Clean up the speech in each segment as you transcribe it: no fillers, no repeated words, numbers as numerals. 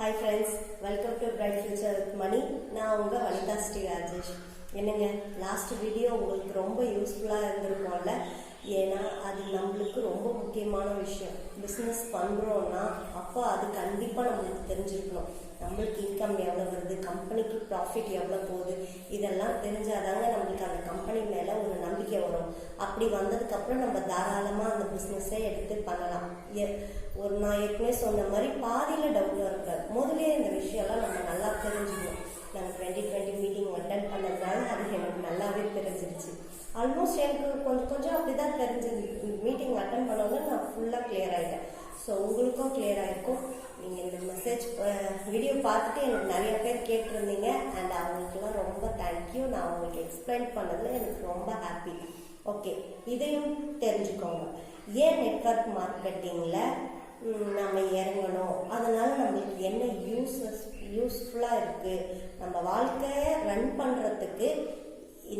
Hi friends, welcome to Bright Future with Money. நான் உங்க வனிதா ஸ்ரீ ராஜேஷ். என்னங்க லாஸ்ட் வீடியோ உங்களுக்கு ரொம்ப யூஸ்ஃபுல்லாக இருந்திருக்கும்ல. ஏன்னா அது நம்மளுக்கு ரொம்ப முக்கியமான விஷயம். பிஸ்னஸ் பண்ணுறோன்னா அப்போ அது கண்டிப்பாக நம்மளுக்கு தெரிஞ்சிருக்கணும். நம்மளுக்கு இன்கம் எவ்வளோ வருது, கம்பெனிக்கு ப்ராஃபிட் எவ்வளோ போகுது, இதெல்லாம் தெரிஞ்சாதாங்க நம்மளுக்கு அந்த கம்பெனி மேலே ஒரு நம்பிக்கை வரும். அப்படி வந்ததுக்கப்புறம் நம்ம தாராளமாக அந்த பிஸ்னஸை எடுத்து பண்ணலாம். நான் ஏற்கனவே சொன்ன மாதிரி பாதியில் டவுட் வரக்கூடாது. முதலே இந்த விஷயம்லாம் நம்ம நல்லா தெரிஞ்சுக்கணும். நான் 2020 மீட்டிங் அட்டென்ட் பண்ணதுனால அது எனக்கு நல்லாவே தெரிஞ்சிருச்சு. ஆல்மோஸ்ட் எனக்கு கொஞ்சம் அப்படிதான் தெரிஞ்சது. மீட்டிங் அட்டென்ட் பண்ணோன்னா நான் ஃபுல்லாக கிளியர் ஆகிட்டேன். ஸோ உங்களுக்கும் கிளியர் ஆகிருக்கும். நீங்கள் இந்த மெசேஜ் வீடியோ பார்த்துட்டு எனக்கு நிறைய பேர் கேட்டிருந்தீங்க. அண்ட் அவங்களுக்குலாம் ரொம்ப தேங்க்யூ. நான் உங்களுக்கு எக்ஸ்பிளைன் பண்ணதில் எனக்கு ரொம்ப ஹாப்பி. ஓகே, இதையும் தெரிஞ்சுக்கோங்க. ஏன் நெட்வொர்க் மார்க்கெட்டிங்கில் நம்ம இறங்கணும், அதனால நம்மளுக்கு என்ன யூஸ்ஃபுல்லாக இருக்குது, நம்ம வாழ்க்கையை ரன் பண்ணுறதுக்கு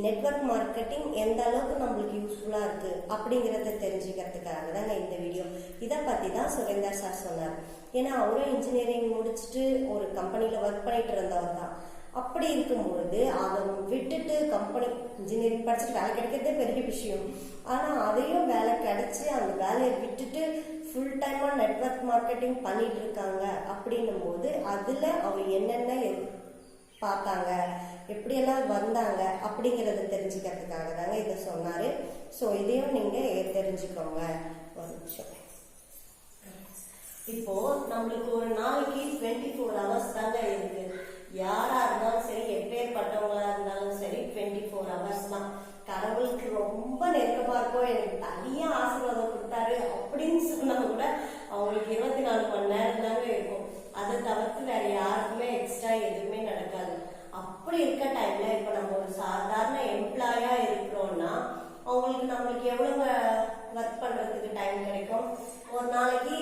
நெட்வொர்க் மார்க்கெட்டிங் எந்த அளவுக்கு நம்மளுக்கு யூஸ்ஃபுல்லாக இருக்குது அப்படிங்கிறத தெரிஞ்சுக்கிறதுக்காக தாங்க இந்த வீடியோ. இதை பற்றி தான் சுரேந்தர் சார் சொன்னார். ஏன்னா அவரும் இன்ஜினியரிங் முடிச்சுட்டு ஒரு கம்பெனியில் ஒர்க் பண்ணிட்டு இருந்தவர் தான். அப்படி இருக்கும்பொழுது அதை விட்டுட்டு கம்பெனி இன்ஜினியரிங் படிச்சுட்டு வேலை கிடைக்கிறதே பெரிய விஷயம். ஆனால் அதையும் வேலை கிடைச்சி அந்த வேலையை விட்டுட்டு ஃபுல் டைமாக நெட்வொர்க் மார்க்கெட்டிங் பண்ணிட்டு இருக்காங்க. அப்படின்னும் போது அதில் அவர் என்னென்ன பார்த்தாங்க, எப்படியெல்லாம் வந்தாங்க அப்படிங்கிறத தெரிஞ்சுக்கிறதுக்காக தாங்க இதை சொன்னார். ஸோ இதையும் நீங்கள் தெரிஞ்சுக்கோங்க. ஒரு நிமிஷம். இப்போ நம்மளுக்கு ஒரு நாளைக்கு 24 hours தாங்க இருக்கு. யாரா இருந்தாலும் சரி, எப்பேற்பட்டவங்களா இருந்தாலும் சரி, 24 hours தான். கடவுளுக்கு ரொம்ப நெருக்கமா இருக்கும், எனக்கு தனியா ஆசீர்வாதம் கொடுத்தாரு அப்படின்னு சொன்னா கூட அவங்களுக்கு 24 மணி நேரம் தாங்க இருக்கும். அதை தவிர்த்து வேற யாருக்குமே எக்ஸ்ட்ரா எதுவுமே நடக்காது. அப்படி இருக்க டைம்ல இப்ப நம்ம ஒரு சாதாரண எம்ப்ளாயா இருக்கிறோம்னா அவங்களுக்கு நம்மளுக்கு எவ்வளவு ஒர்க் பண்றதுக்கு டைம் கிடைக்கும்? ஒரு நாளைக்கு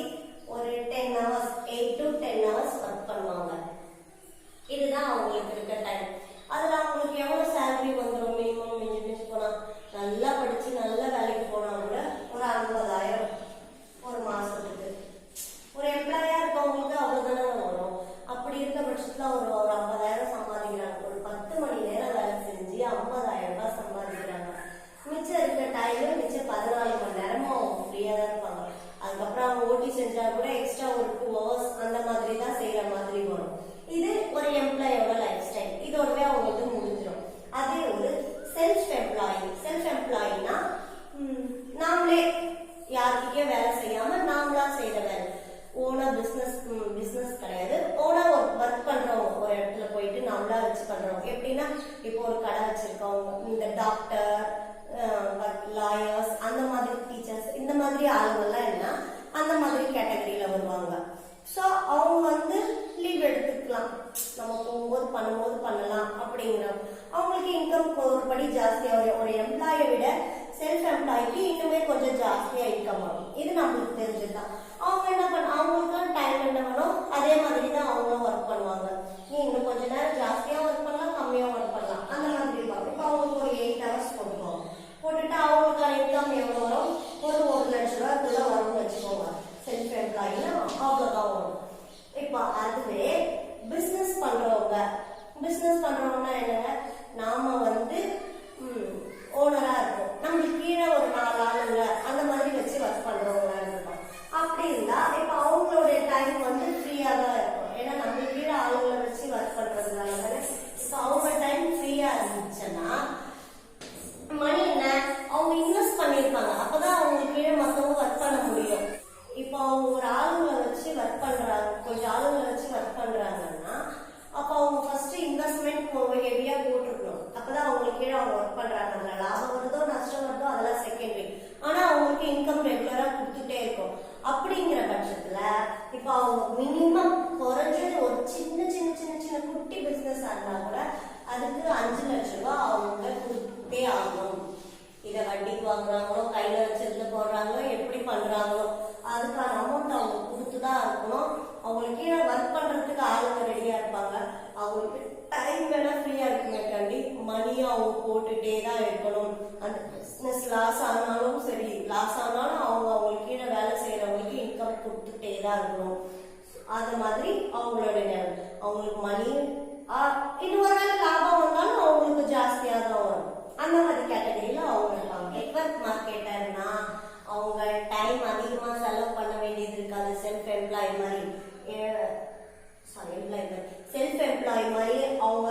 ஒரு 10 hours, 8 to 10 hours ஒர்க் பண்ணுவாங்க. இதுதான் அவங்களுக்கு இருக்க டைம். அதுல அவங்களுக்கு எவ்வளவு சேலரி வந்துடும்? மினிமம் இன்ஜினியரிங் போனா, நல்லா படிச்சு நல்ல வேலைக்கு போனா கூட ஒரு 50,000 ஒரு மாசத்துக்கு. ஒரு எம்ப்ளாயா இருக்கவங்களுக்கு அவ்வளவுதானே வரும். அப்படி இருக்க பட்சத்துல ஒரு 50,000 சம்பாதிக்கிறாங்க. ஒரு 10 மணி நேரம் வேலை செஞ்சு 50,000 ரூபாய் சம்பாதிக்கிறாங்க. மிச்சம் இருக்க டைம் மிச்சம் 14 மணி நேரமும் அவங்க ஃப்ரீயா தான் இருப்பாங்க. அதுக்கப்புறம் அவங்க ஓட்டி செஞ்சா கூட எக்ஸ்ட்ரா ஒரு 2 hours அந்த மாதிரி தான் செய்யற மாதிரி வரும். இது ஒரு எம்ப்ளாயோட லைஃப் ஸ்டைல். இதோடவே அவங்களுக்கு முடிஞ்சிடும். அதே ஒரு செல்ஃப் எம்ப்ளாயினா நாமளே யாருக்கிட்டே வேலை செய்யாம நாமளா செய்யற வேலை. ஓனா பிசினஸ் கிடையாது. ஓனா ஒர்க் பண்றவங்க, ஒரு இடத்துல போயிட்டு நாமளா வச்சு பண்றவங்க. எப்படின்னா இப்போ ஒரு கடை வச்சிருக்கவங்க, இந்த டாக்டர், லாயர்ஸ், அந்த மாதிரி டீச்சர்ஸ், இந்த மாதிரி ஆளுங்கள்லாம் என்ன அந்த மாதிரி கேட்டகரியில வருவாங்க. ஸோ அவங்க லீவ் எடுத்துக்கலாம், நம்ம போகும்போது பண்ணும்போது பண்ணலாம் அப்படிங்கிற. அவங்களுக்கு இன்கம் ஒருபடி ஜாஸ்தியாக, ஒரு எம்ப்ளாயை விட செல்ஃப் எம்ப்ளாய்க்கு இன்னுமே கொஞ்சம் ஜாஸ்தியா இன்கம் ஆகும். இது நம்மளுக்கு தெரிஞ்சுதான். அவங்க என்ன அவங்களுக்கு டைம் என்ன வேணும், அதே மாதிரி தான் அவங்களும் ஒர்க் பண்ணுவாங்க. நீ இன்னும் கொஞ்ச நேரம் ஜாஸ்தியா ஒர்க் பண்ணலாம், கம்மியா ஒர்க் பண்ணலாம், அந்த மாதிரி இருப்பாங்க. இப்போ அவங்களுக்கு ஒரு 8 hours போட்டுட்டு அவங்களுக்கான இன்கம் எவ்வளவு வரும்? ஒரு 1 லட்சம் ரூபாய்க்குள்ள வரும்னு வச்சுக்கோங்க. செல்ஃப் எம்ப்ளாயினா அவ்வளவுதான் வரும். இப்போ அதுவே பிசினஸ் பண்றவங்கன்னா என்னங்க, நாம ஓனரா இருக்கும், நம்மளுக்கு கீழே ஒரு 4 ஆளுங்க அந்த மாதிரி வச்சு ஒர்க் பண்றவங்களா இருக்கும். அப்படி இருந்தா இப்ப அவங்களுடைய டைம் ஃப்ரீயா தான் இருக்கும். ஏன்னா நம்மளுக்கு கீழே ஆளுங்களை வச்சு ஒர்க் பண்றதுனால தானே. இப்போ அவங்க டைம் ஃப்ரீயா இருந்துச்சுன்னா மணி என்ன அவங்க இன்வெஸ்ட் பண்ணிருப்பாங்க. அப்பதான் அவங்களுக்கு கீழே மத்தவங்க ஒர்க் பண்ண முடியும். இப்போ அவங்க ஒரு ஆளுங்களை வச்சு ஒர்க் பண்றாங்க, கொஞ்சம் ஆளுங்களை வச்சு ஒர்க் பண்றாங்கன்னா அப்ப அவங்க ஃபர்ஸ்ட் இன்வெஸ்ட்மெண்ட் ஹெவியா போட்டுருக்கணும். அப்பதான் அவங்களுக்கு கீழே அவங்க ஒர்க் பண்றாங்க. அதுல லாபம் வருதோ நஷ்டம் வருதோ அதெல்லாம் செகண்டரி. ஆனா அவங்களுக்கு இன்கம் ரெகுலரா கொடுத்துட்டே இருக்கும். அப்படிங்கிற பட்சத்துல இப்ப அவங்க மினிமம் குறைஞ்சது ஒரு சின்ன சின்ன சின்ன சின்ன குட்டி பிசினஸ் இருந்தா கூட அதுக்கு 5 லட்சம் ரூபாய் அவங்க கொடுத்தே ஆகணும். இதை வட்டிக்கு வாங்குறாங்களோ, கையில வச்சதுல போடுறாங்களோ, எப்படி பண்றாங்களோ அதுக்கான அமௌண்ட் அவங்க கொடுத்துதான் இருக்கணும். அவங்களுக்கு கீழே ஒர்க் பண்றதுக்கு ஆளுங்க ரெடியா இருப்பாங்க. அவங்களுக்கு டைம் வேணா ஃப்ரீயா இருக்குமேக்காண்டி மணியும் அவங்க போட்டுட்டே தான் இருக்கணும். அந்த பிசினஸ் லாஸ் ஆனாலும் சரி, லாஸ் ஆனாலும் அவங்களுக்கு கீழே வேலை செய்யறவங்களுக்கு இன்கம் கொடுத்துட்டே தான் இருக்கணும். அது மாதிரி அவங்களோட நிலைமை. அவங்களுக்கு மணி இன்னொரு வேலை லாபம் வந்தாலும் அவங்களுக்கு ஜாஸ்தியாக தான் வரும். அந்த மாதிரி கேட்டகரியில அவங்க இருப்பாங்க. நெட்வொர்க் மார்க்கெட்டர்னா அவங்க டைம் அதிகமா செலவு பண்ண வேண்டியது இருக்காது. செல்ஃப் எம்ப்ளாய் மாதிரி அவங்க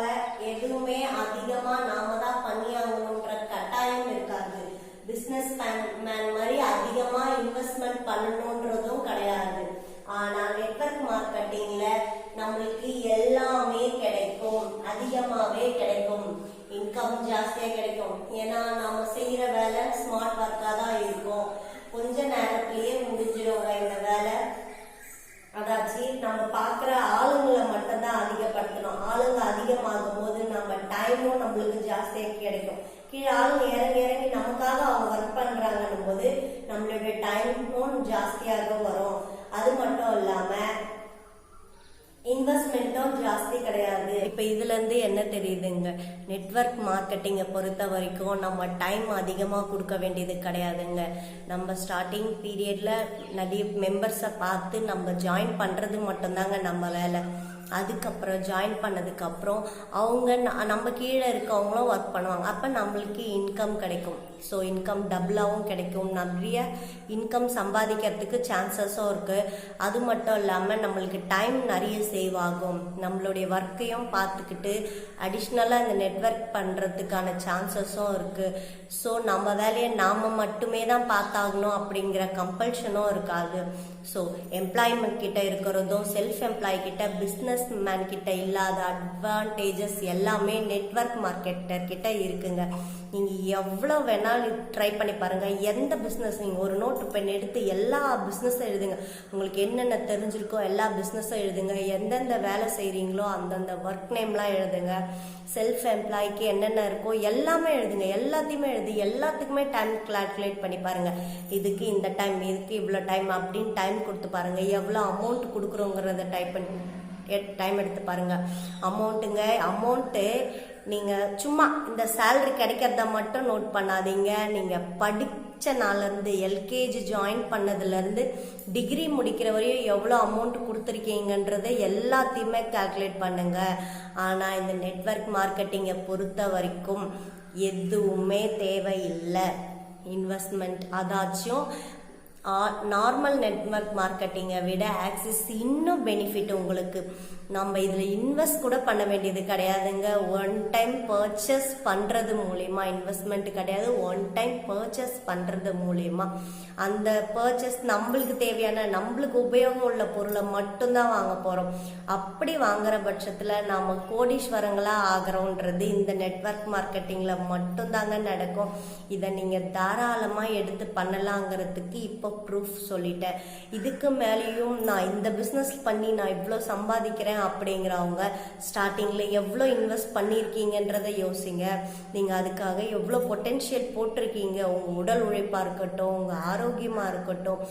எதுவுமே அதிகமா நாம தான் பண்ணி ஆகணுன்ற கட்டாயம் இருக்காது. பிசினஸ் மேன் மாதிரி அதிகமா இன்வெஸ்ட்மெண்ட் பண்ணணும்ன்றதும் கிடையாது. ஆனா நெட்வொர்க் மார்க்கெட்டிங்ல நம்மளுக்கு எல்லாமே கிடைக்கும், அதிகமாவே கிடைக்கும், இன்கம் ஜாஸ்தியா கிடைக்கும். ஏன்னா நம்ம செய்யற வேலை ஸ்மார்ட் ஒர்க்கா தான் இருக்கும். கொஞ்ச நேரத்திலேயே முடிஞ்சிடும் இந்த வேலை. அதாச்சு நம்ம பாக்குற ஆளுங்களை மட்டும் தான் அதிகப்படுத்தணும். ஆளுங்க அதிகமாகும் போது நம்ம டைமும் நம்மளுக்கு ஜாஸ்தியா கிடைக்கும். கீழே ஆளுங்க இறங்கி இறங்கி நமக்காக அவங்க ஒர்க் பண்றாங்கன்னும் போது நம்மளுடைய டைமும் ஜாஸ்தியாக வரும். அது மட்டும் இல்லாம இன்வெஸ்ட்மெண்ட்டும் ஜாஸ்தி கிடையாது. இப்ப இதுல இருந்து என்ன தெரியுதுங்க, நெட்வொர்க் மார்க்கெட்டிங்கை பொறுத்த வரைக்கும் நம்ம டைம் அதிகமா கொடுக்க வேண்டியது கிடையாதுங்க. நம்ம ஸ்டார்டிங் பீரியட்ல நிறைய மெம்பர்ஸை பார்த்து நம்ம ஜாயின் பண்றது மட்டும்தாங்க நம்ம வேலை. அதுக்கப்புறம் ஜாயின் பண்ணதுக்கு அப்புறம் அவங்க நம்ம கீழே இருக்கவங்களும் ஒர்க் பண்ணுவாங்க. அப்ப நம்மளுக்கு இன்கம் கிடைக்கும். ஸோ இன்கம் டபுளாகவும் கிடைக்கும். நிறைய இன்கம் சம்பாதிக்கிறதுக்கு சான்சஸும் இருக்கு. அது மட்டும் இல்லாமல் நம்மளுக்கு டைம் நிறைய சேவ் ஆகும். நம்மளுடைய ஒர்க்கையும் பார்த்துக்கிட்டு அடிஷ்னலாக இந்த நெட்வொர்க் பண்ணுறதுக்கான சான்சஸும் இருக்கு. ஸோ நம்ம வேலையை நாம மட்டுமே தான் பார்த்தாகணும் அப்படிங்கிற கம்பல்ஷனும் இருக்காது. ஸோ எம்ப்ளாய்மெண்ட் கிட்ட இருக்கிறதும் செல்ஃப் எம்ப்ளாய் கிட்ட பிஸ்னஸ் மேன் கிட்ட இல்லாத அட்வான்டேஜஸ் எல்லாமே நெட்வொர்க் மார்க்கெட்டர் கிட்ட இருக்குங்க. நீங்க எவ்வளவு வேணாலும் ட்ரை பண்ணி பாருங்க. எந்த பிசினஸ் நீங்க ஒரு நோட்டு பென் எடுத்து எல்லா பிசினஸும் எழுதுங்க. உங்களுக்கு என்னென்ன தெரிஞ்சிருக்கோ எல்லா பிசினஸும் எழுதுங்க. எந்தெந்த வேலை செய்றீங்களோ அந்தந்த ஒர்க் நேம்லாம் எழுதுங்க. செல்ஃப் எம்ப்ளாய்க்கு என்னென்ன இருக்கோ எல்லாமே எழுதுங்க. எல்லாத்தையுமே எழுதி எல்லாத்துக்குமே டைம் கால்குலேட் பண்ணி பாருங்க. இதுக்கு இந்த டைம், இதுக்கு இவ்வளோ டைம் அப்படின்னு டைம் கொடுத்து பாருங்க. எவ்வளோ அமௌண்ட் கொடுக்குறோங்கிறத டைம் எடுத்து பாருங்க. அமௌண்ட்டு நீங்க சும்மா இந்த சேலரி கிடைக்கிறத மட்டும் நோட் பண்ணாதீங்க. நீங்க படிச்ச நாள்ல இருந்து எல்கேஜி ஜாயின் பண்ணதுல இருந்து டிகிரி முடிக்கிற வரையும் எவ்வளோ அமௌண்ட் கொடுத்துருக்கீங்கன்றதை எல்லாத்தையுமே கால்குலேட் பண்ணுங்க. ஆனா இந்த நெட்வொர்க் மார்க்கெட்டிங்கை பொறுத்த வரைக்கும் எதுவுமே தேவையில்லை. இன்வெஸ்ட்மெண்ட் அதாச்சும் நார்மல் நெட்வொர்க் மார்க்கெட்டிங்கை விட ஆக்சிஸ் இன்னும் பெனிஃபிட் உங்களுக்கு. நம்ம இதில் இன்வெஸ்ட் கூட பண்ண வேண்டியது கிடையாதுங்க. ஒன் டைம் பர்ச்சேஸ் பண்ணுறது மூலியமா, இன்வெஸ்ட்மெண்ட் கிடையாது, ஒன் டைம் பர்ச்சேஸ் பண்ணுறது மூலியமா அந்த பர்ச்சேஸ் நம்மளுக்கு தேவையான நம்மளுக்கு உபயோகம் உள்ள பொருளை மட்டும்தான் வாங்க போகிறோம். அப்படி வாங்குற பட்சத்தில் நம்ம கோடீஸ்வரங்களாக ஆகிறோன்றது இந்த நெட்வொர்க் மார்க்கெட்டிங்கில் மட்டும்தாங்க நடக்கும். இதை நீங்கள் தாராளமாக எடுத்து பண்ணலாங்கிறதுக்கு இப்போ ப்ரூஃப் சொல்லிட்டேன். இதுக்கு மேலேயும் நான் இந்த பிஸ்னஸ் பண்ணி நான் இவ்வளோ சம்பாதிக்கிறேன் அப்படிங்கிறவங்க ஸ்டார்டிங்கில் எவ்வளோ இன்வெஸ்ட் பண்ணியிருக்கீங்கன்றதை யோசிங்க. நீங்கள் அதுக்காக எவ்வளோ பொட்டென்ஷியல் போட்டிருக்கீங்க. உங்கள் உடல் உழைப்பாக இருக்கட்டும், உங்கள் ஆரோக்கியமாக இருக்கட்டும்,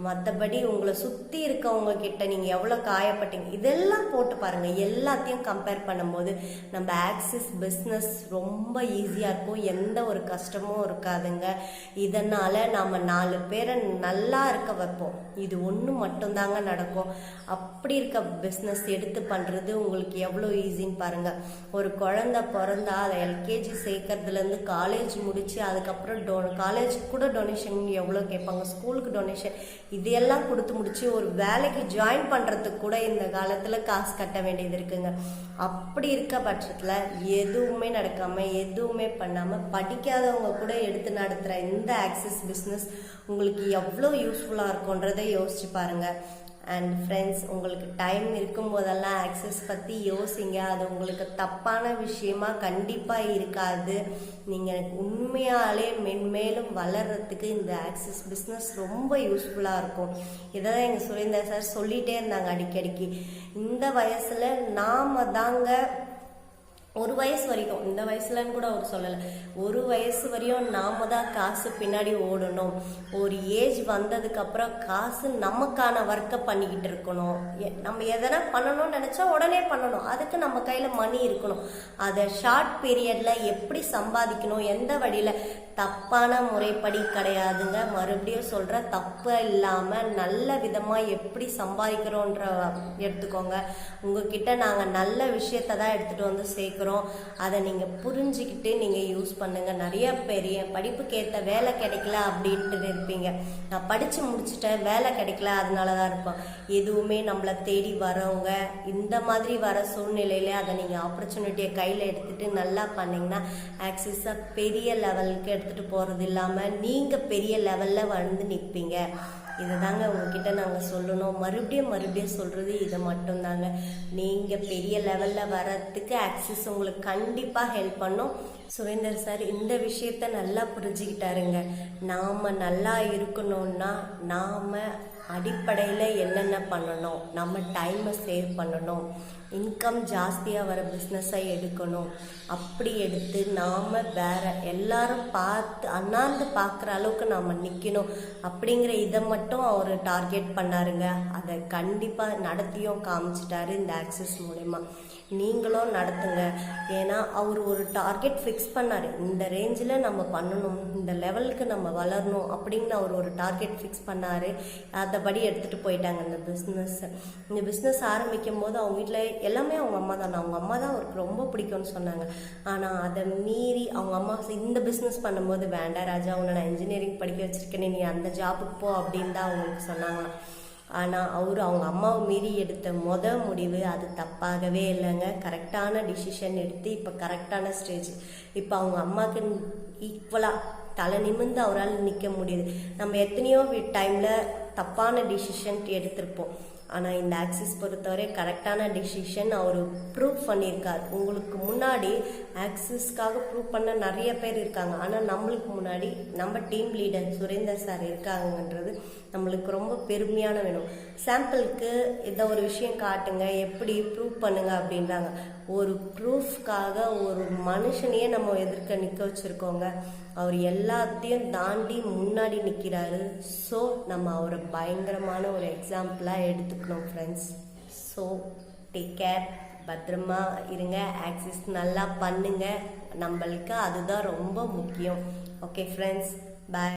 மற்றபடி உங்களை சுற்றி இருக்கவங்க கிட்ட நீங்கள் எவ்வளோ காயப்பட்டீங்க, இதெல்லாம் போட்டு பாருங்கள். எல்லாத்தையும் கம்பேர் பண்ணும்போது நம்ம ஆக்சிஸ் பிஸ்னஸ் ரொம்ப ஈஸியாக இருக்கும். எந்த ஒரு கஷ்டமும் இருக்காதுங்க. இதனால் நாம் 4 பேரை நல்லா இருக்க வைப்போம். இது ஒன்று மட்டும்தாங்க நடக்கும். அப்படி இருக்க பிஸ்னஸ் எடுத்து பண்ணுறது உங்களுக்கு எவ்வளோ ஈஸின்னு பாருங்கள். ஒரு குழந்தை பிறந்தா அதை எல்கேஜி சேர்க்கறதுலேருந்து காலேஜ் முடித்து அதுக்கப்புறம் காலேஜுக்கு கூட டொனேஷன் எவ்வளோ கேட்பாங்க, ஸ்கூலுக்கு டொனேஷன், இதையெல்லாம் கொடுத்து முடிச்சு ஒரு வேலைக்கு ஜாயின் பண்ணுறதுக்கு கூட இந்த காலத்தில் காசு கட்ட வேண்டியது இருக்குங்க. அப்படி இருக்க பட்சத்தில் எதுவுமே நடக்காமல் எதுவுமே பண்ணாமல் படிக்காதவங்க கூட எடுத்து நடத்துகிற இந்த ஆக்சிஸ் பிஸ்னஸ் உங்களுக்கு எவ்வளோ யூஸ்ஃபுல்லாக இருக்கும்ன்றதை யோசிச்சு பாருங்கள். அண்ட் ஃப்ரெண்ட்ஸ், உங்களுக்கு டைம் இருக்கும் போதெல்லாம் ஆக்சிஸ் பற்றி யோசிங்க. அது உங்களுக்கு தப்பான விஷயமா கண்டிப்பாக இருக்காது. நீங்கள் உண்மையாலே மென்மேலும் வளர்கிறதுக்கு இந்த ஆக்சிஸ் பிஸ்னஸ் ரொம்ப யூஸ்ஃபுல்லாக இருக்கும். இதான் எங்கள் சுரேந்தர் சார் சொல்லிகிட்டே இருந்தாங்க அடிக்கடிக்கு. இந்த வயசில் நாம் தாங்க ஒரு வயசு வரைக்கும், இந்த வயசுலன்னு கூட அவர் சொல்லலை, ஒரு வயசு வரையும் நாம தான் காசு பின்னாடி ஓடணும். ஒரு ஏஜ் வந்ததுக்கப்புறம் காசு நமக்கான ஒர்க்கை பண்ணிக்கிட்டு இருக்கணும். நம்ம எதனா பண்ணணும்னு நினச்சா உடனே பண்ணணும். அதுக்கு நம்ம கையில் மணி இருக்கணும். அதை ஷார்ட் பீரியடில் எப்படி சம்பாதிக்கணும், எந்த வழியில், தப்பான முறைப்படி கிடையாதுங்க. மறுபடியும் சொல்கிற, தப்பு இல்லாமல் நல்ல விதமாக எப்படி சம்பாதிக்கிறோன்ற எடுத்துக்கோங்க. உங்ககிட்ட நாங்கள் நல்ல விஷயத்தை தான் எடுத்துகிட்டு வந்து சேர்க்குறோம். அதை நீங்கள் புரிஞ்சுக்கிட்டு நீங்கள் யூஸ் பண்ணுங்கள். நிறைய பெரிய படிப்புக்கு ஏற்ற வேலை கிடைக்கல அப்படின்ட்டு இருப்பீங்க. நான் படித்து முடிச்சுட்டேன், வேலை கிடைக்கல, அதனால தான் இருப்போம். எதுவுமே நம்மளை தேடி வரவங்க இந்த மாதிரி வர சூழ்நிலையில அதை நீங்கள் ஆப்பர்ச்சுனிட்டியை கையில் எடுத்துகிட்டு நல்லா பண்ணிங்கன்னா ஆக்சிஸை பெரிய லெவலுக்கு எடுத்துகிட்டு போகிறது இல்லாமல் நீங்கள் பெரிய லெவலில் வந்து நிற்பீங்க. இதை தாங்க உங்ககிட்ட நாங்கள் சொல்லணும். மறுபடியும் சொல்கிறது இதை மட்டும்தாங்க. நீங்கள் பெரிய லெவலில் வர்றதுக்கு ஆக்சிஸ் உங்களுக்கு கண்டிப்பாக ஹெல்ப் பண்ணும். சுரேந்தர் சார் இந்த விஷயத்த நல்லா புரிஞ்சுக்கிட்டாருங்க. நாம் நல்லா இருக்கணும்னா நாம் அடிப்படையில் என்னென்ன பண்ணணும், நம்ம டைமை சேவ் பண்ணணும், இன்கம் ஜாஸ்தியாக வர பிஸ்னஸை எடுக்கணும். அப்படி எடுத்து நாம் வேற எல்லாரும் பார்த்து அண்ணாந்து பார்க்குற அளவுக்கு நாம் நிற்கணும் அப்படிங்கிற இதை மட்டும் அவர் டார்கெட் பண்ணாருங்க. அதை கண்டிப்பாக நடத்தியும் காமிச்சிட்டாரு இந்த ஆக்சிஸ் மூலமா. நீங்களும் நடத்துங்க. ஏன்னா அவர் ஒரு டார்கெட் ஃபிக்ஸ் பண்ணார், இந்த ரேஞ்சில் நம்ம பண்ணணும், இந்த லெவலுக்கு நம்ம வளரணும் அப்படின்னு அவர் ஒரு டார்கெட் ஃபிக்ஸ் பண்ணார். அதைப்படி எடுத்துகிட்டு போயிட்டாங்க இந்த பிஸ்னஸ் ஆரம்பிக்கும் போது அவங்க வீட்டில் எல்லாமே அவங்க அம்மா தான், அவங்க அம்மா தான் அவருக்கு ரொம்ப பிடிக்கும்னு சொன்னாங்க. ஆனால் அதை மீறி அவங்க அம்மா இந்த பிஸ்னஸ் பண்ணும்போது, வேண்டாம் ராஜா, உன்னை நான் இன்ஜினியரிங் படிக்க வச்சிருக்கேனே, நீ அந்த ஜாபுக்கு போ அப்படின்னு தான் அவங்களுக்கு சொன்னாங்களாம். ஆனால் அவங்க அம்மாவை மீறி எடுத்த முடிவு அது தப்பாகவே இல்லைங்க. கரெக்டான டிசிஷன் எடுத்து இப்போ கரெக்டான ஸ்டேஜ். இப்போ அவங்க அம்மாவுக்கு ஈக்குவலாக தலை நிமிர்ந்து அவரால் நிற்க முடியுது. நம்ம எத்தனையோ டைமில் தப்பான டிசிஷன் எடுத்திருப்போம். ஆனால் இந்த ஆக்சிஸ் பொறுத்தவரை கரெக்டான டிசிஷன் அவர் ப்ரூவ் பண்ணியிருக்கார். உங்களுக்கு முன்னாடி ஆக்சிஸ்க்காக ப்ரூவ் பண்ண நிறைய பேர் இருக்காங்க. ஆனால் நம்மளுக்கு முன்னாடி நம்ம டீம் லீடர் சுரேந்தர் சார் இருக்காங்கன்றது நம்மளுக்கு ரொம்ப பெருமையான வேணும். சாம்பிளுக்கு இதை ஒரு விஷயம் காட்டுங்க, எப்படி ப்ரூவ் பண்ணுங்க அப்படின்றாங்க. ஒரு ப்ரூஃப்காக ஒரு மனுஷனையே நம்ம எதிர்க்க நிற்க வச்சுருக்கோங்க. அவர் எல்லாத்தையும் தாண்டி முன்னாடி நிற்கிறாரு. ஸோ நம்ம அவரை பயங்கரமான ஒரு எக்ஸாம்பிளாக எடுத்துக்கணும் ஃப்ரெண்ட்ஸ். ஸோ டேக் கேர், பத்திரமா இருங்க, ஆக்சிஸ் நல்லா பண்ணுங்க. நம்மளுக்கு அதுதான் ரொம்ப முக்கியம். ஓகே ஃப்ரெண்ட்ஸ், பாய்.